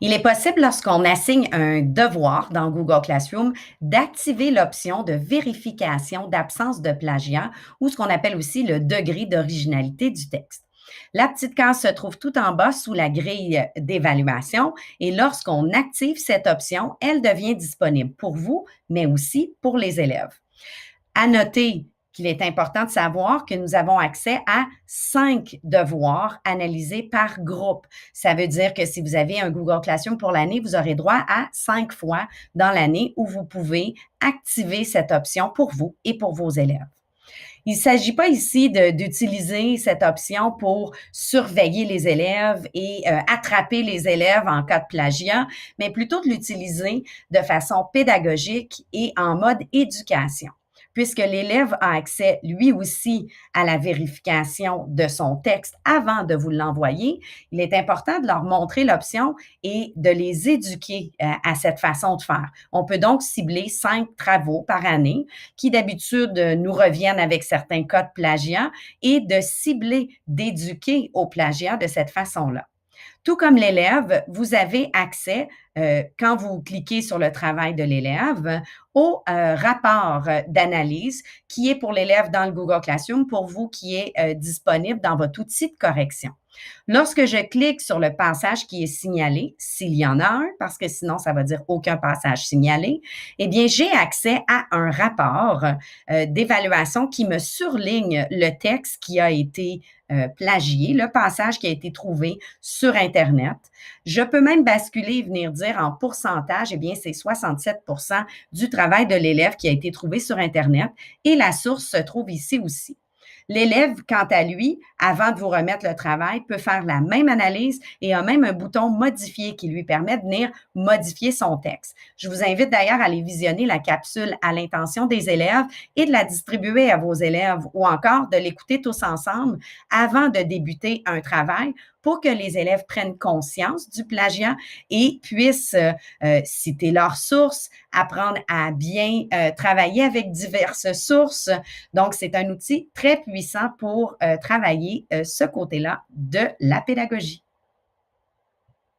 Il est possible, lorsqu'on assigne un devoir dans Google Classroom, d'activer l'option de vérification d'absence de plagiat ou ce qu'on appelle aussi le degré d'originalité du texte. La petite case se trouve tout en bas sous la grille d'évaluation et lorsqu'on active cette option, elle devient disponible pour vous, mais aussi pour les élèves. À noter qu'il est important de savoir que nous avons accès à 5 devoirs analysés par groupe. Ça veut dire que si vous avez un Google Classroom pour l'année, vous aurez droit à 5 fois dans l'année où vous pouvez activer cette option pour vous et pour vos élèves. Il ne s'agit pas ici d'utiliser cette option pour surveiller les élèves et attraper les élèves en cas de plagiat, mais plutôt de l'utiliser de façon pédagogique et en mode éducation puisque l'élève a accès lui aussi à la vérification de son texte avant de vous l'envoyer, il est important de leur montrer l'option et de les éduquer à cette façon de faire. On peut donc cibler 5 travaux par année qui d'habitude nous reviennent avec certains cas de plagiat et de cibler, d'éduquer au plagiat de cette façon-là. Tout comme l'élève, vous avez accès, quand vous cliquez sur le travail de l'élève, au rapport d'analyse qui est pour l'élève dans le Google Classroom, pour vous qui est disponible dans votre outil de correction. Lorsque je clique sur le passage qui est signalé, s'il y en a un, parce que sinon ça va dire aucun passage signalé, eh bien j'ai accès à un rapport d'évaluation qui me surligne le texte qui a été plagié, le passage qui a été trouvé sur Internet. Je peux même basculer et venir dire en pourcentage, eh bien, c'est 67 du travail de l'élève qui a été trouvé sur Internet et la source se trouve ici aussi. L'élève, quant à lui, avant de vous remettre le travail, peut faire la même analyse et a même un bouton modifier qui lui permet de venir modifier son texte. Je vous invite d'ailleurs à aller visionner la capsule à l'intention des élèves et de la distribuer à vos élèves ou encore de l'écouter tous ensemble avant de débuter un travail pour que les élèves prennent conscience du plagiat et puissent citer leurs sources, apprendre à bien travailler avec diverses sources. Donc, c'est un outil très puissant pour travailler ce côté-là de la pédagogie.